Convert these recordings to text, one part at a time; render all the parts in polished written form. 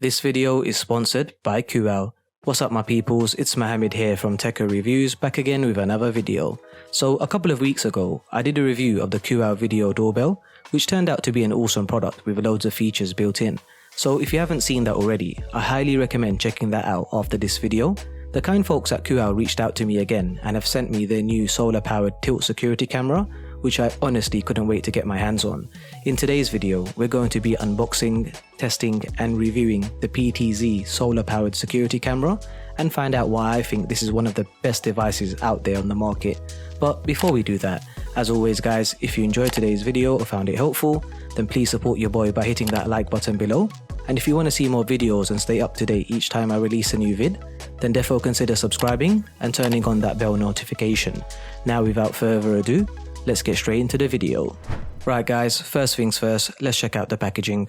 This video is sponsored by Cooau. What's up my peoples, it's Mohammed here from tekkerreviews, back again with another video. So a couple of weeks ago, I did a review of the Cooau video doorbell, which turned out to be an awesome product with loads of features built in. So if you haven't seen that already, I highly recommend checking that out after this video. The kind folks at Cooau reached out to me again and have sent me their new solar powered tilt security camera, which I honestly couldn't wait to get my hands on. In today's video, we're going to be unboxing, testing and reviewing the PTZ solar powered security camera and find out why I think this is one of the best devices out there on the market. But before we do that, as always guys, if you enjoyed today's video or found it helpful, then please support your boy by hitting that like button below. And if you want to see more videos and stay up to date each time I release a new vid, then defo consider subscribing and turning on that bell notification. Now without further ado, let's get straight into the video. Right guys, first things first, let's check out the packaging.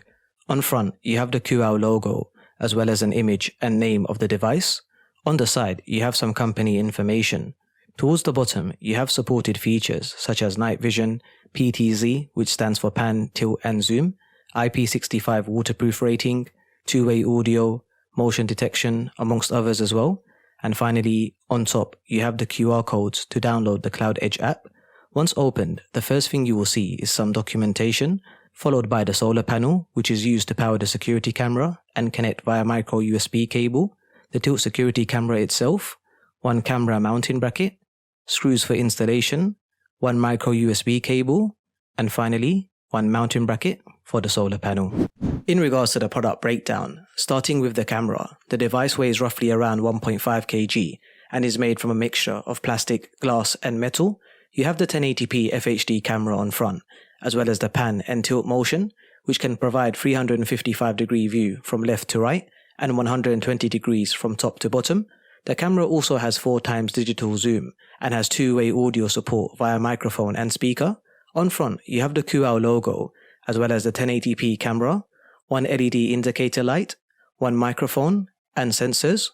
On front, you have the Cooau logo, as well as an image and name of the device. On the side, you have some company information. Towards the bottom, you have supported features such as night vision, PTZ, which stands for pan, tilt and zoom, IP65 waterproof rating, two-way audio, motion detection, amongst others as well. And finally, on top, you have the QR codes to download the CloudEdge app. Once opened, the first thing you will see is some documentation, followed by the solar panel, which is used to power the security camera and connect via micro USB cable, the tilt security camera itself, one camera mounting bracket, screws for installation, one micro USB cable, and finally, one mounting bracket for the solar panel. In regards to the product breakdown, starting with the camera, the device weighs roughly around 1.5 kg and is made from a mixture of plastic, glass and metal. You have the 1080p FHD camera on front, as well as the pan and tilt motion, which can provide 355 degree view from left to right and 120 degrees from top to bottom. The camera also has 4x digital zoom and has two-way audio support via microphone and speaker. On front, you have the Cooau logo, as well as the 1080p camera, one LED indicator light, one microphone and sensors.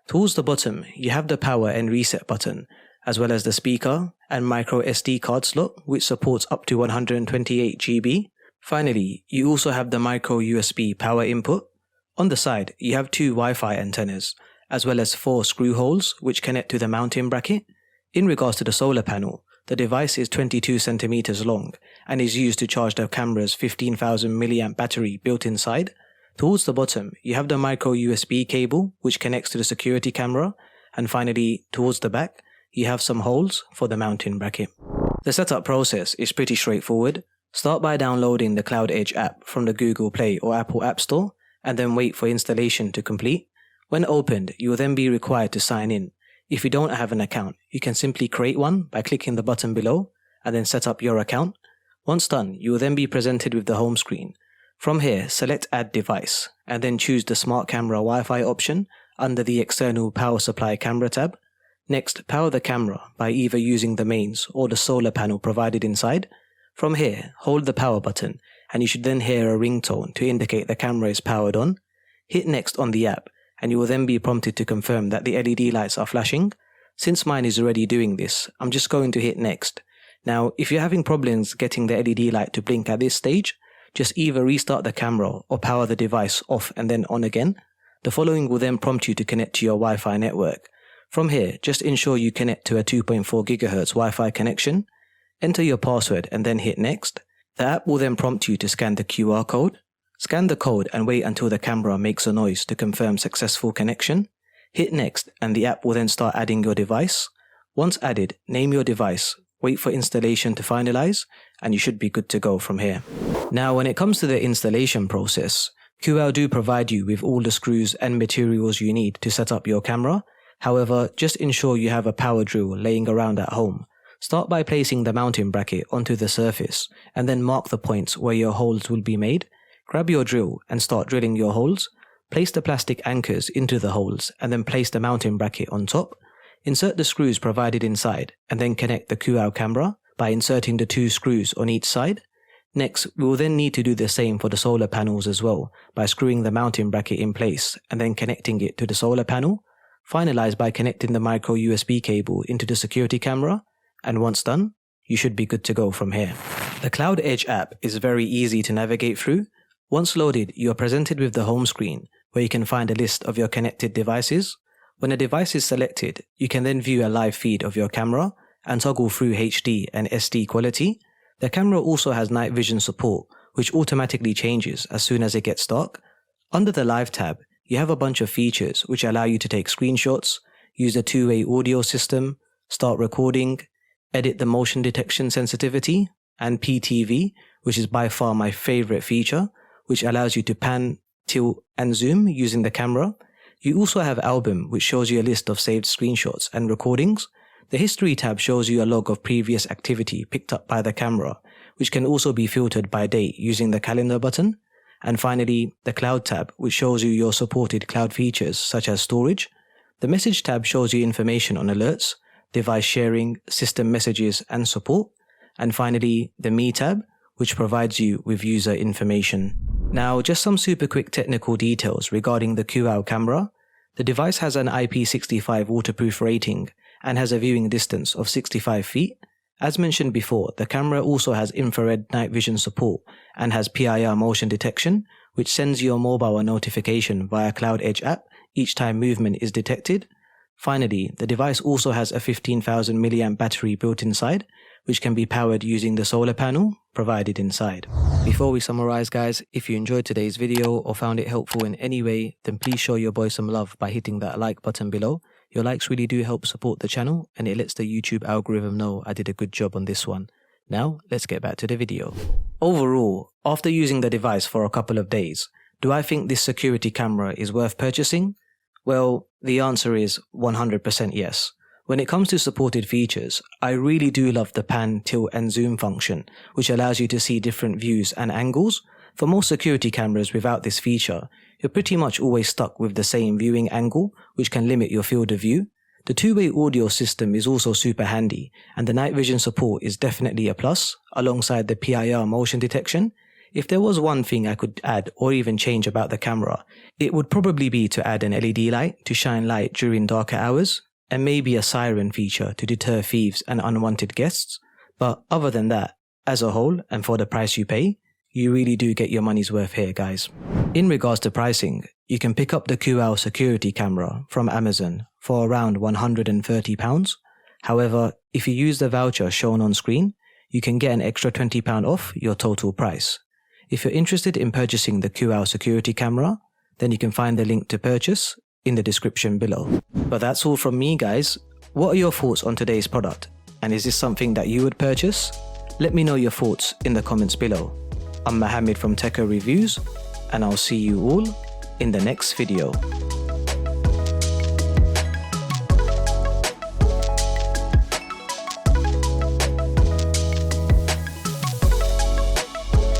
Towards the bottom, you have the power and reset button, as well as the speaker and micro SD card slot, which supports up to 128 GB. Finally, you also have the micro USB power input. On the side, you have two Wi-Fi antennas, as well as 4 screw holes, which connect to the mounting bracket. In regards to the solar panel, the device is 22 centimeters long and is used to charge the camera's 15,000 mAh battery built inside. Towards the bottom, you have the micro USB cable, which connects to the security camera. And finally, towards the back, you have some holes for the mounting bracket. The setup process is pretty straightforward. Start by downloading the CloudEdge app from the Google Play or Apple App Store, and then wait for installation to complete. When opened, you will then be required to sign in. If you don't have an account, you can simply create one by clicking the button below, and then set up your account. Once done, you will then be presented with the home screen. From here, select Add Device, and then choose the Smart Camera Wi-Fi option under the External Power Supply Camera tab. Next, power the camera by either using the mains or the solar panel provided inside. From here, hold the power button and you should then hear a ringtone to indicate the camera is powered on. Hit Next on the app and you will then be prompted to confirm that the LED lights are flashing. Since mine is already doing this, I'm just going to hit Next. Now, if you're having problems getting the LED light to blink at this stage, just either restart the camera or power the device off and then on again. The following will then prompt you to connect to your Wi-Fi network. From here, just ensure you connect to a 2.4 GHz Wi-Fi connection. Enter your password and then hit Next. The app will then prompt you to scan the QR code. Scan the code and wait until the camera makes a noise to confirm successful connection. Hit Next and the app will then start adding your device. Once added, name your device, wait for installation to finalize, and you should be good to go from here. Now when it comes to the installation process, Cooau do provide you with all the screws and materials you need to set up your camera. However, just ensure you have a power drill laying around at home. Start by placing the mounting bracket onto the surface and then mark the points where your holes will be made. Grab your drill and start drilling your holes. Place the plastic anchors into the holes and then place the mounting bracket on top. Insert the screws provided inside and then connect the Cooau camera by inserting the 2 screws on each side. Next, we will then need to do the same for the solar panels as well by screwing the mounting bracket in place and then connecting it to the solar panel. Finalize by connecting the micro USB cable into the security camera, and once done, you should be good to go from here. The CloudEdge app is very easy to navigate through. Once loaded, you are presented with the home screen, where you can find a list of your connected devices. When a device is selected, you can then view a live feed of your camera and toggle through HD and SD quality. The camera also has night vision support, which automatically changes as soon as it gets dark. Under the Live tab, you have a bunch of features which allow you to take screenshots, use a two-way audio system, start recording, edit the motion detection sensitivity, and PTV, which is by far my favorite feature, which allows you to pan, tilt, and zoom using the camera. You also have Album, which shows you a list of saved screenshots and recordings. The History tab shows you a log of previous activity picked up by the camera, which can also be filtered by date using the Calendar button. And finally, the Cloud tab, which shows you your supported cloud features such as storage. The Message tab shows you information on alerts, device sharing, system messages, and support. And finally, the Me tab, which provides you with user information. Now, just some super quick technical details regarding the Cooau camera. The device has an IP65 waterproof rating and has a viewing distance of 65 feet. As mentioned before, the camera also has infrared night vision support and has PIR motion detection, which sends your mobile a notification via CloudEdge App each time movement is detected. Finally, the device also has a 15,000 mAh battery built inside, which can be powered using the solar panel provided inside. Before we summarize, guys, if you enjoyed today's video or found it helpful in any way, then please show your boy some love by hitting that like button below. Your likes really do help support the channel, and it lets the YouTube algorithm know I did a good job on this one. Now, let's get back to the video. Overall, after using the device for a couple of days, do I think this security camera is worth purchasing? Well, the answer is 100% yes. When it comes to supported features, I really do love the pan, tilt, and zoom function, which allows you to see different views and angles. For most security cameras without this feature, you're pretty much always stuck with the same viewing angle, which can limit your field of view. The two-way audio system is also super handy, and the night vision support is definitely a plus, alongside the PIR motion detection. If there was one thing I could add or even change about the camera, it would probably be to add an LED light to shine light during darker hours, and maybe a siren feature to deter thieves and unwanted guests. But other than that, as a whole, and for the price you pay, you really do get your money's worth here, guys. In regards to pricing, you can pick up the Cooau security camera from Amazon for around £130. However, if you use the voucher shown on screen, you can get an extra £20 off your total price. If you're interested in purchasing the Cooau security camera, then you can find the link to purchase in the description below. But that's all from me, guys. What are your thoughts on today's product? And is this something that you would purchase? Let me know your thoughts in the comments below. I'm Mohammed from tekkerreviews, and I'll see you all in the next video.